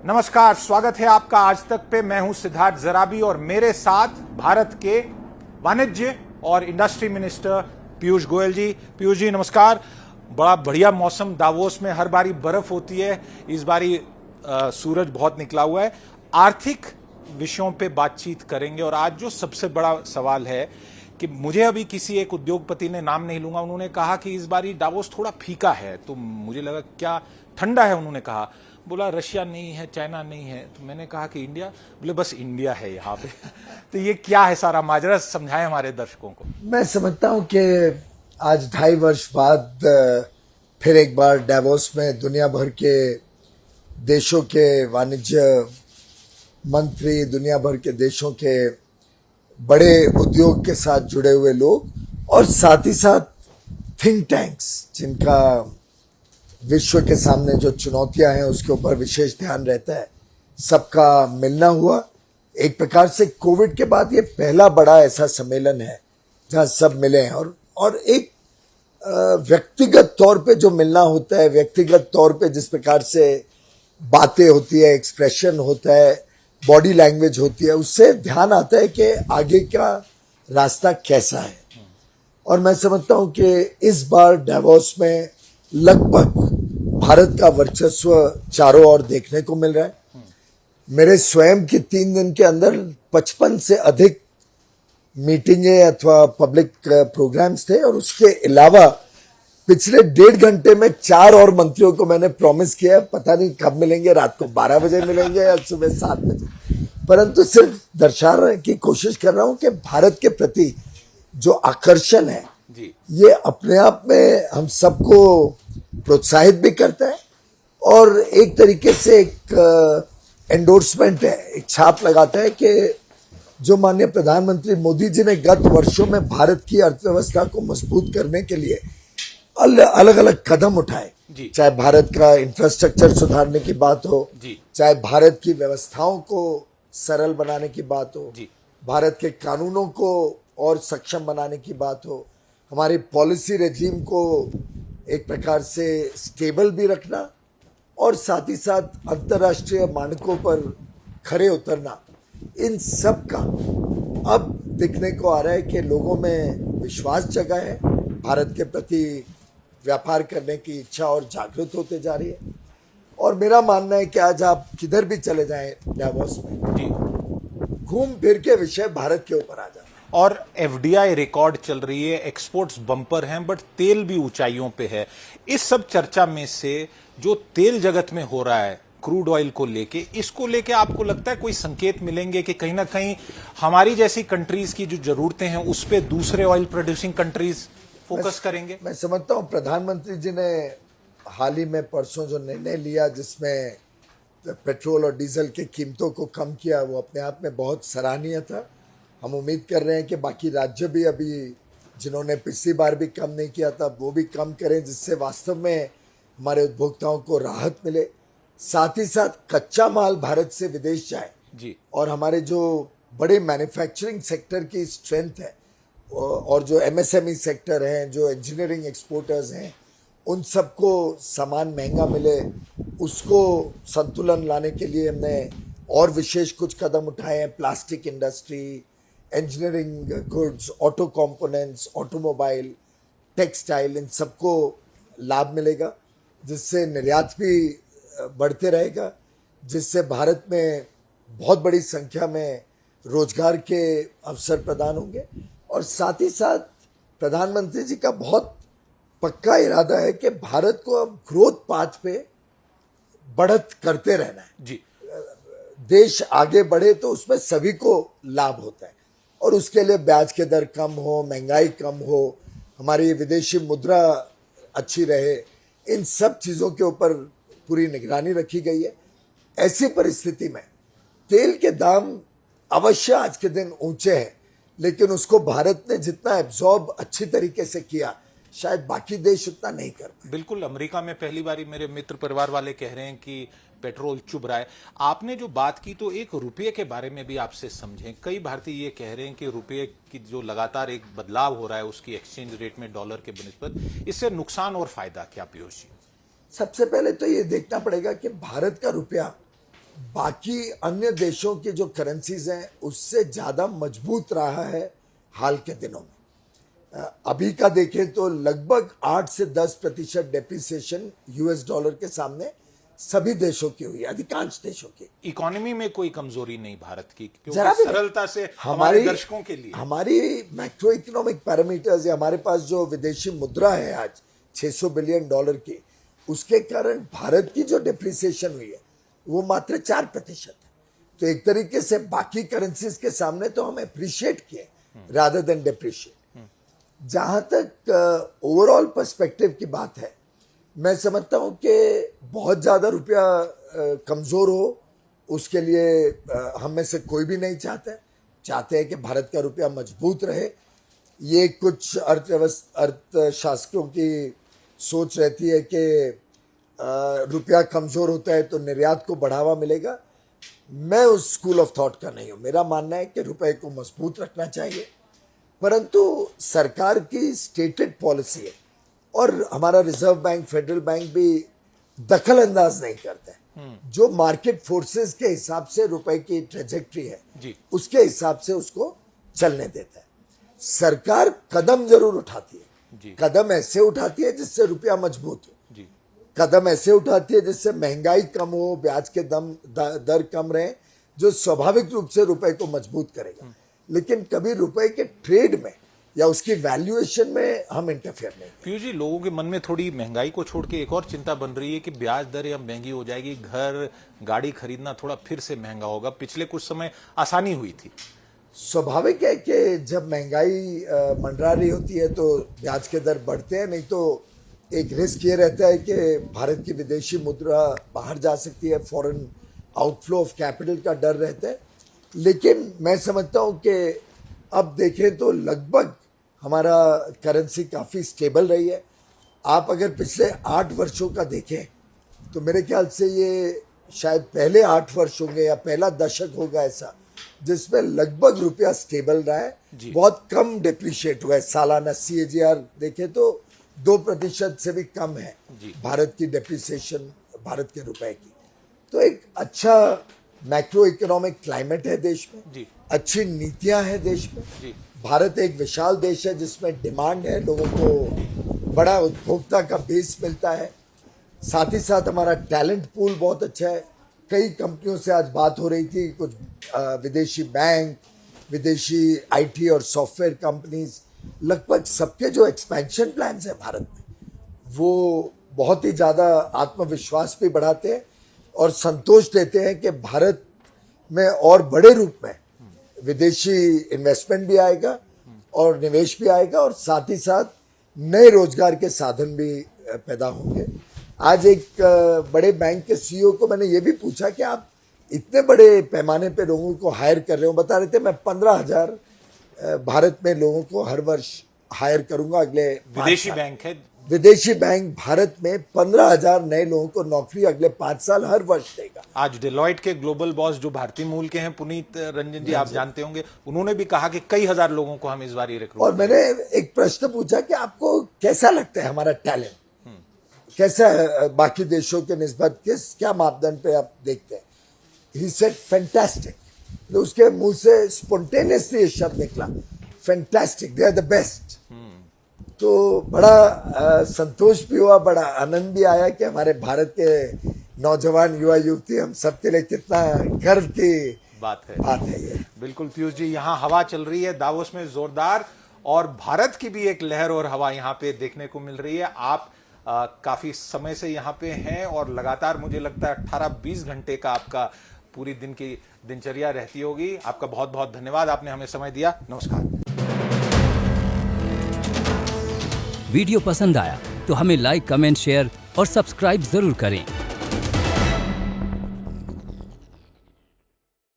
नमस्कार, स्वागत है आपका आज तक पे। मैं हूं सिद्धार्थ जराबी और मेरे साथ भारत के वाणिज्य और इंडस्ट्री मिनिस्टर पीयूष गोयल जी। पीयूष जी नमस्कार। बड़ा बढ़िया मौसम, दावोस में हर बारी बर्फ होती है, इस बारी सूरज बहुत निकला हुआ है। आर्थिक विषयों पे बातचीत करेंगे और आज जो सबसे बड़ा सवाल है कि मुझे अभी किसी एक उद्योगपति ने, नाम नहीं लूंगा, उन्होंने कहा कि इस बारी दावोस थोड़ा फीका है। तो मुझे लगा क्या ठंडा है, उन्होंने कहा, बोला रशिया नहीं है, चाइना नहीं है। तो मैंने कहा कि इंडिया, बोले बस इंडिया है यहाँ पे। तो ये क्या है सारा माजरा, समझाएं हमारे दर्शकों को। मैं समझता हूँ कि आज 2.5 वर्ष बाद फिर एक बार डावोस में दुनिया भर के देशों के वाणिज्य मंत्री, दुनिया भर के देशों के बड़े उद्योग के साथ जुड़े हुए लोग और साथ ही साथ थिंक टैंक्स, जिनका विश्व के सामने जो चुनौतियां हैं उसके ऊपर विशेष ध्यान रहता है, सबका मिलना हुआ। एक प्रकार से कोविड के बाद ये पहला बड़ा ऐसा सम्मेलन है जहां सब मिले हैं और एक व्यक्तिगत तौर पे जो मिलना होता है, व्यक्तिगत तौर पे जिस प्रकार से बातें होती है, एक्सप्रेशन होता है, बॉडी लैंग्वेज होती है, उससे ध्यान आता है कि आगे का रास्ता कैसा है। और मैं समझता हूं कि इस बार डावोस में लगभग भारत का वर्चस्व चारों ओर देखने को मिल रहा है। मेरे स्वयं के 3 दिन के अंदर 55 से अधिक मीटिंगें अथवा पब्लिक प्रोग्राम्स थे और उसके अलावा पिछले 1.5 घंटे में 4 और मंत्रियों को मैंने प्रॉमिस किया, पता नहीं कब मिलेंगे, रात को 12 बजे मिलेंगे या सुबह 7 बजे, परंतु सिर्फ दर्शाने की कोशिश कर रहा हूं कि भारत के प्रति जो आकर्षण है जी, ये अपने आप में हम सबको प्रोत्साहित भी करता है और एक तरीके से एक एंडोर्समेंट है, एक छाप लगाता है कि जो माननीय प्रधानमंत्री मोदी जी ने गत वर्षों में भारत की अर्थव्यवस्था को मजबूत करने के लिए अलग अलग कदम उठाए, चाहे भारत का इंफ्रास्ट्रक्चर सुधारने की बात हो, चाहे भारत की व्यवस्थाओं को सरल बनाने की बात हो, भारत के कानूनों को और सक्षम बनाने की बात हो, हमारी पॉलिसी रेजिम को एक प्रकार से स्टेबल भी रखना और साथ ही साथ अंतर्राष्ट्रीय मानकों पर खरे उतरना, इन सब का अब दिखने को आ रहा है कि लोगों में विश्वास जगा है, भारत के प्रति व्यापार करने की इच्छा और जागृत होते जा रही है। और मेरा मानना है कि आज आप किधर भी चले जाएं डावोस में, घूम फिर के विषय भारत के ऊपर आ जाए। और एफडीआई रिकॉर्ड चल रही है, एक्सपोर्ट्स बम्पर हैं, बट तेल भी ऊंचाइयों पे है। इस सब चर्चा में से जो तेल जगत में हो रहा है क्रूड ऑयल को लेके, इसको लेके आपको लगता है कोई संकेत मिलेंगे कि कहीं ना कहीं हमारी जैसी कंट्रीज की जो जरूरतें हैं उस पे दूसरे ऑयल प्रोड्यूसिंग कंट्रीज फोकस करेंगे? मैं समझता हूं प्रधानमंत्री जी ने हाल ही में परसों जो निर्णय लिया जिसमें पेट्रोल और डीजल की कीमतों को कम किया, वो अपने आप में बहुत सराहनीय था। हम उम्मीद कर रहे हैं कि बाकी राज्य भी अभी जिन्होंने पिछली बार भी कम नहीं किया था वो भी कम करें, जिससे वास्तव में हमारे उपभोक्ताओं को राहत मिले। साथ ही साथ कच्चा माल भारत से विदेश जाए जी, और हमारे जो बड़े मैन्युफैक्चरिंग सेक्टर की स्ट्रेंथ है और जो एमएसएमई सेक्टर हैं, जो इंजीनियरिंग एक्सपोर्टर्स हैं, उन सबको सामान महंगा मिले, उसको संतुलन लाने के लिए हमने और विशेष कुछ कदम उठाए हैं। Plastic industry, engineering goods, auto components, automobile, textile, इन सबको लाभ मिलेगा, जिससे निर्यात भी बढ़ते रहेगा, जिससे भारत में बहुत बड़ी संख्या में रोजगार के अवसर प्रदान होंगे। और साथ ही साथ प्रधानमंत्री जी का बहुत पक्का इरादा है कि भारत को अब ग्रोथ पाथ पे बढ़त करते रहना है जी। देश आगे बढ़े तो उसमें सभी को लाभ होता है और उसके लिए ब्याज के दर कम हो, महंगाई कम हो, हमारी विदेशी मुद्रा अच्छी रहे, इन सब चीज़ों के ऊपर पूरी निगरानी रखी गई है। ऐसी परिस्थिति में तेल के दाम अवश्य आज के दिन ऊंचे हैं, लेकिन उसको भारत ने जितना एब्जॉर्ब अच्छी तरीके से किया, शायद बाकी देश उतना नहीं कर पाए। बिल्कुल, अमेरिका में पहली बारी मेरे मित्र परिवार वाले कह रहे हैं कि पेट्रोल चुभ रहा है। आपने जो बात की तो एक रुपये के बारे में भी आपसे समझें। कई भारतीय ये कह रहे हैं कि रुपये की जो लगातार एक बदलाव हो रहा है उसकी एक्सचेंज रेट में डॉलर के बनिस्बत, इससे नुकसान और फायदा क्या पीयूष जी? सबसे पहले तो ये देखना पड़ेगा कि भारत का रुपया बाकी अन्य देशों की जो करेंसीज हैं उससे ज़्यादा मजबूत रहा है हाल के दिनों में। अभी का देखें तो लगभग 8 से 10% डेप्रिसिएशन यूएस डॉलर के सामने सभी देशों की हुई है, अधिकांश देशों की। इकोनॉमी में कोई कमजोरी नहीं भारत की, जरा क्योंकि भी सरलता से हमारे दर्शकों के लिए हमारी मैक्रो इकोनॉमिक पैरामीटर्स या हमारे पास जो विदेशी मुद्रा है आज 600 बिलियन डॉलर की, उसके कारण भारत की जो डेप्रिसिएशन हुई है वो मात्र 4% है। तो एक तरीके से बाकी करेंसीज के सामने तो हम अप्रिशिएट किए रादर देन डेप्रिशिएट। जहां तक ओवरऑल पर्सपेक्टिव की बात है, मैं समझता हूं कि बहुत ज़्यादा रुपया कमज़ोर हो उसके लिए हम में से कोई भी नहीं चाहते हैं कि भारत का रुपया मजबूत रहे। ये कुछ अर्थशास्त्रियों की सोच रहती है कि रुपया कमज़ोर होता है तो निर्यात को बढ़ावा मिलेगा। मैं उस स्कूल ऑफ थॉट का नहीं हूँ। मेरा मानना है कि रुपए को मजबूत रखना चाहिए, परंतु सरकार की स्टेटेड पॉलिसी है और हमारा रिजर्व बैंक, फेडरल बैंक भी दखल अंदाज नहीं करता है। जो मार्केट फोर्सेस के हिसाब से रुपए की ट्रेजेक्ट्री है जी, उसके हिसाब से उसको चलने देता है। सरकार कदम जरूर उठाती है जी, कदम ऐसे उठाती है जिससे रुपया मजबूत हो, जी, कदम ऐसे उठाती है जिससे महंगाई कम हो, ब्याज के दर कम रहे, जो स्वाभाविक रूप से रुपए को मजबूत करेगा। लेकिन कभी रुपए के ट्रेड में या उसकी वैल्यूएशन में हम इंटरफेयर नहीं। पीयूष जी, लोगों के मन में थोड़ी महंगाई को छोड़ के एक और चिंता बन रही है कि ब्याज दर अब महंगी हो जाएगी, घर गाड़ी खरीदना थोड़ा फिर से महंगा होगा। पिछले कुछ समय आसानी हुई थी। स्वाभाविक है कि जब महंगाई मंडरा रही होती है तो ब्याज के दर बढ़ते हैं, नहीं तो एक रिस्क ये रहता है कि भारत की विदेशी मुद्रा बाहर जा सकती है, फॉरेन आउटफ्लो ऑफ कैपिटल का डर रहता है। लेकिन मैं समझता हूँ कि अब देखें तो लगभग हमारा करेंसी काफ़ी स्टेबल रही है। आप अगर पिछले 8 वर्षों का देखें तो मेरे ख्याल से ये शायद पहले 8 वर्ष होंगे या पहला दशक होगा ऐसा जिसमें लगभग रुपया स्टेबल रहा है, बहुत कम डिप्रिशिएट हुआ है। सालाना CAGR देखें तो 2% से भी कम है भारत की डेप्रिसिएशन, भारत के रुपए की। तो एक अच्छा मैक्रो इकोनॉमिक क्लाइमेट है देश में, अच्छी नीतियां हैं देश में। भारत एक विशाल देश है जिसमें डिमांड है, लोगों को बड़ा उपभोक्ता का बेस मिलता है। साथ ही साथ हमारा टैलेंट पूल बहुत अच्छा है। कई कंपनियों से आज बात हो रही थी, कुछ विदेशी बैंक, विदेशी IT और सॉफ्टवेयर कंपनीज, लगभग सबके जो एक्सपेंशन प्लान्स हैं भारत में वो बहुत ही ज़्यादा आत्मविश्वास भी बढ़ाते हैं और संतोष देते हैं कि भारत में और बड़े रूप में विदेशी इन्वेस्टमेंट भी आएगा और निवेश भी आएगा और साथ ही साथ नए रोजगार के साधन भी पैदा होंगे। आज एक बड़े बैंक के CEO को मैंने ये भी पूछा कि आप इतने बड़े पैमाने पे लोगों को हायर कर रहे हो, बता रहे थे मैं 15,000 भारत में लोगों को हर वर्ष हायर करूंगा अगले। विदेशी बैंक है, विदेशी बैंक भारत में 15,000 नए लोगों को नौकरी अगले 5 साल हर वर्ष देगा। आज डेलॉयट के ग्लोबल बॉस जो भारतीय मूल के हैं, पुनीत रंजन जी, आप जानते होंगे, उन्होंने भी कहा कि कई हजार लोगों को हम इस बार रिक्रूट। और मैंने एक प्रश्न पूछा कि आपको कैसा लगता है हमारा टैलेंट, कैसा है बाकी देशों के निस्बत, क्या मापदंड पे आप देखते हैं? He said fantastic. तो उसके मुंह से स्पॉन्टेनियसली ये शब्द निकला, fantastic, they are the best. तो बड़ा संतोष भी हुआ, बड़ा आनंद भी आया कि हमारे भारत के नौजवान युवा युवती हम सबके लिए कितना गर्व की बात है ये। बिल्कुल पीयूष जी, यहाँ हवा चल रही है दावोस में जोरदार, और भारत की भी एक लहर और हवा यहाँ पे देखने को मिल रही है। आप काफी समय से यहाँ पे हैं और लगातार मुझे लगता है 18-20 घंटे का आपका पूरी दिन की दिनचर्या रहती होगी। आपका बहुत बहुत धन्यवाद, आपने हमें समय दिया। नमस्कार। वीडियो पसंद आया तो हमें लाइक, कमेंट, शेयर और सब्सक्राइब जरूर करें।